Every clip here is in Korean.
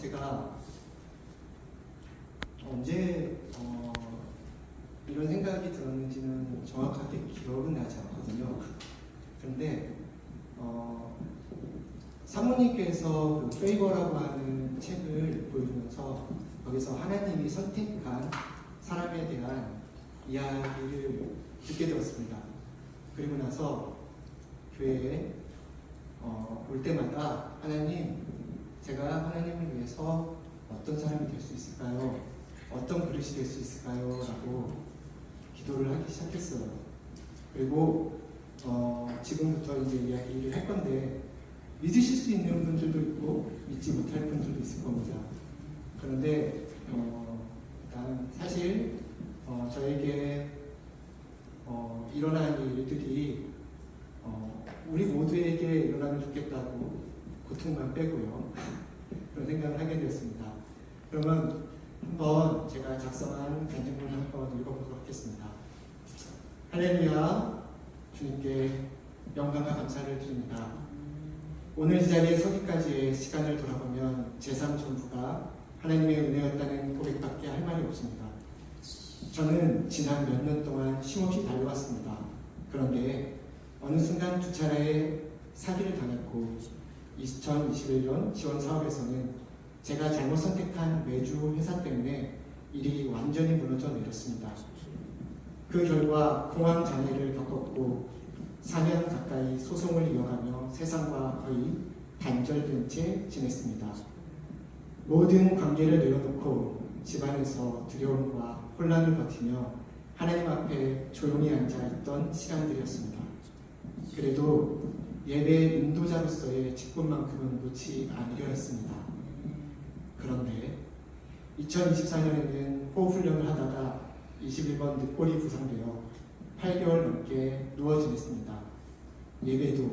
제가 언제 이런 생각이 들었는지는 정확하게 기억은 나지 않거든요. 그런데 사모님께서 그 페이버라고 하는 책을 보여주면서 거기서 하나님이 선택한 사람에 대한 이야기를 듣게 되었습니다. 그리고 나서 교회에 올 때마다 하나님, 제가 하나님을 위해서 어떤 사람이 될 수 있을까요? 어떤 그릇이 될 수 있을까요? 라고 기도를 하기 시작했어요. 그리고 지금부터 이제 이야기를 할 건데, 믿으실 수 있는 분들도 있고 믿지 못할 분들도 있을 겁니다. 그런데 일단 사실 저에게 일어난 일들이 우리 모두에게 일어나면 좋겠다고 고통만 빼고요. 그런 생각을 하게 되었습니다. 그러면 한번 제가 작성한 간증문을 한번 읽어보도록 하겠습니다. 할렐루야, 주님께 영광과 감사를 드립니다. 오늘 이 자리에 서기까지의 시간을 돌아보면 제 삶 전부가 하나님의 은혜였다는 고백밖에 할 말이 없습니다. 저는 지난 몇 년 동안 쉼없이 달려왔습니다. 그런데 어느 순간 두 차례의 사기를 당했고 2021년 지원 사업에서는 제가 잘못 선택한 외주 회사 때문에 일이 완전히 무너져 내렸습니다. 그 결과 공황 장애를 겪었고 4년 가까이 소송을 이어가며 세상과 거의 단절된 채 지냈습니다. 모든 관계를 내려놓고 집안에서 두려움과 혼란을 버티며 하나님 앞에 조용히 앉아있던 시간들이었습니다. 그래도 예배 인도자로서의 직분만큼은 놓지 않으려 했습니다. 그런데 2024년에는 호흡훈련을 하다가 21번 늑골이 부상되어 8개월 넘게 누워 지냈습니다. 예배도,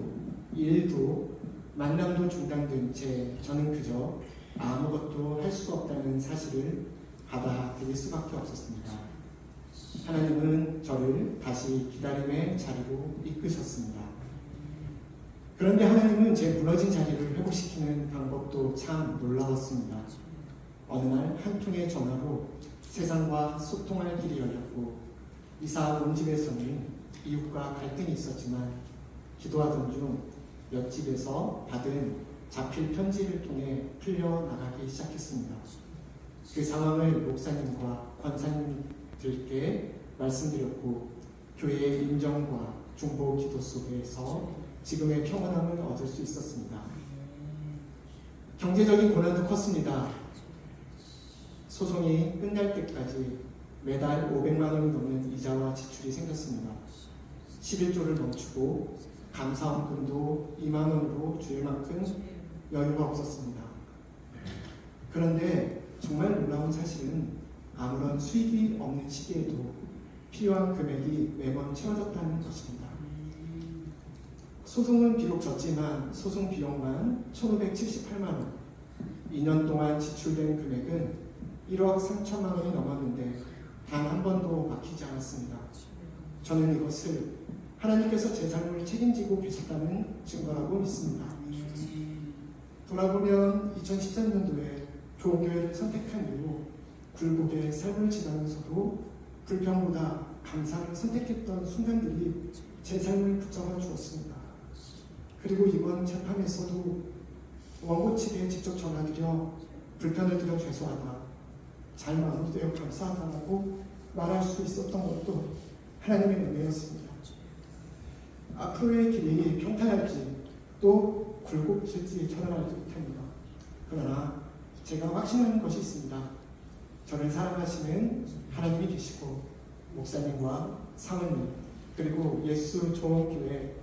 일도, 만남도 중단된 채 저는 그저 아무것도 할 수 없다는 사실을 받아들일 수밖에 없었습니다. 하나님은 저를 다시 기다림의 자리로 이끄셨습니다. 그런데 하나님은 제 무너진 자리를 회복시키는 방법도 참 놀라웠습니다. 어느 날 한 통의 전화로 세상과 소통할 길이 열렸고 이사 온 집에서는 이웃과 갈등이 있었지만 기도하던 중 옆집에서 받은 자필 편지를 통해 풀려나가기 시작했습니다. 그 상황을 목사님과 권사님들께 말씀드렸고 교회의 인정과 중보 기도 속에서 지금의 평온함을 얻을 수 있었습니다. 경제적인 고난도 컸습니다. 소송이 끝날 때까지 매달 500만 원이 넘는 이자와 지출이 생겼습니다. 11조를 멈추고 감사원금도 2만 원으로 줄 만큼 여유가 없었습니다. 그런데 정말 놀라운 사실은 아무런 수익이 없는 시기에도 필요한 금액이 매번 채워졌다는 것입니다. 소송은 비록 졌지만 소송 비용만 1,578만 원, 2년 동안 지출된 금액은 1억 3천만 원이 넘었는데 단 한 번도 막히지 않았습니다. 저는 이것을 하나님께서 제 삶을 책임지고 계셨다는 증거라고 믿습니다. 돌아보면 2013년도에 좋은 교회를 선택한 이후 굴곡의 삶을 지나면서도 불평보다 감사를 선택했던 순간들이 제 삶을 붙잡아 주었습니다. 그리고 이번 재판에서도 원고 측에 직접 전화드려 불편을 드려 죄송하다, 잘 마무리되어 감사하다고 말할 수 있었던 것도 하나님의 은혜였습니다. 앞으로의 길이 평탄할지 또 굴곡질지 저는 알지 못합니다. 그러나 제가 확신하는 것이 있습니다. 저를 사랑하시는 하나님이 계시고 목사님과 사모님 그리고 예수 좋은교회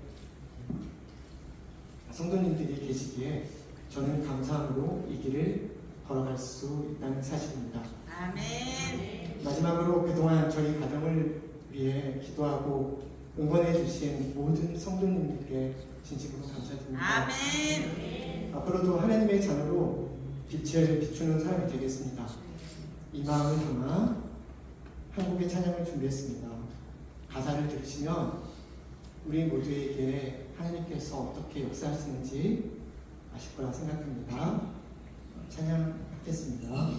성도님들이 계시기에 저는 감사함으로 이 길을 걸어갈 수 있다는 사실입니다. 아멘. 마지막으로 그동안 저희 가정을 위해 기도하고 응원해 주신 모든 성도님들께 진심으로 감사드립니다. 아멘. 앞으로도 하나님의 자녀로 빛을 비추는 사람이 되겠습니다. 이 마음을 담아 한국의 찬양을 준비했습니다. 가사를 들으시면 우리 모두에게 하나님께서 어떻게 역사하시는지 아실 거라 생각합니다. 찬양하겠습니다.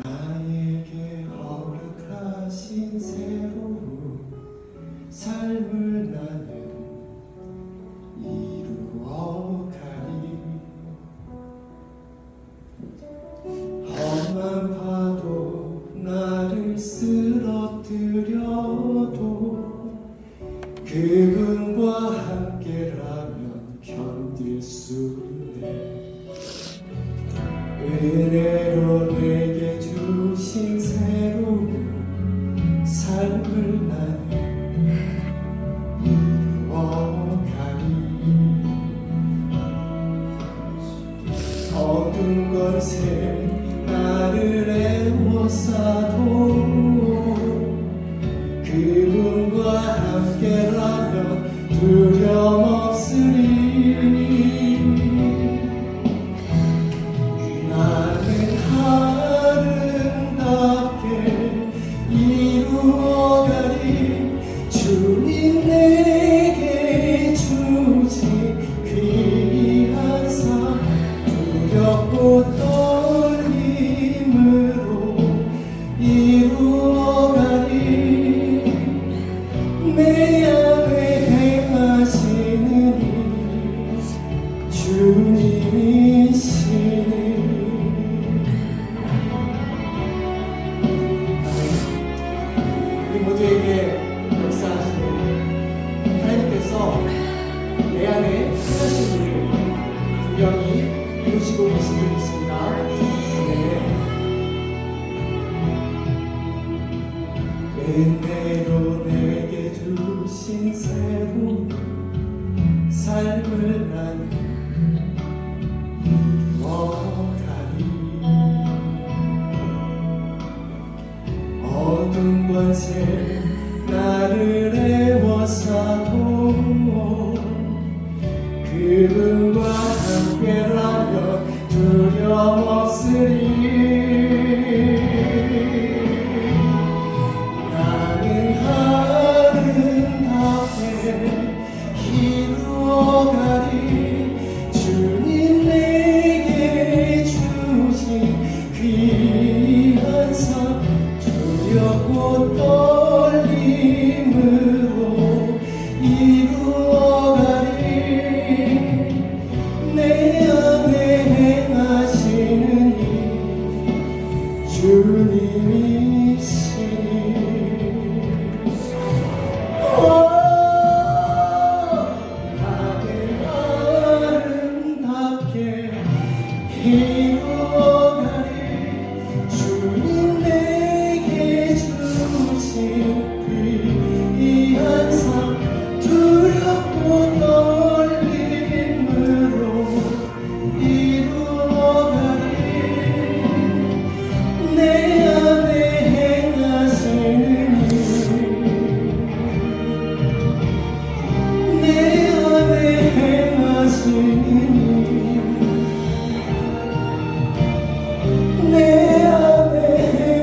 나에게 허락하신 새로운 삶을 나는 이루어가리. 험한 파도 나를 쓰러뜨려도 그분과 함께라면 견딜 수 있네. 은혜로 내게 주신 새로운 삶을 나는 이루어가리. 어두운 것에 나를 애워싸도 그분과 함께라면 두려움 없으리. 나는 아름답게 이루어가리. 주님 내게 주신 귀한 삶 두렵고 떨림으로 이루어가리. 내 안에 행하시는 일 주님이시니. 우리 모두에게 역사하시는 하나님께서 내 안에 행하신 일을 분명히 이루시고 계신 줄 믿습니다. 네. 은혜로 내게 주신 새로운 삶을 나는 이루어가리. 어두운 권세 나를 애워싸도 그분과 함께라면 두려움 없으리. 나는 아름답게 이루어가리. 주님 내게 주신 귀한 삶 두렵고 떨림으로 이루어가리. 내 안에 행하시는 일 주님이시니. 나는 아름답게 이루어가리. 주님 내게 주신 귀한 삶 두렵고 떨림으로 이루어가리. 내 안에 행하시는 일 내 안에 행하시는 일 내 안에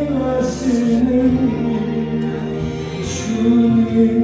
행하시는 일 주님이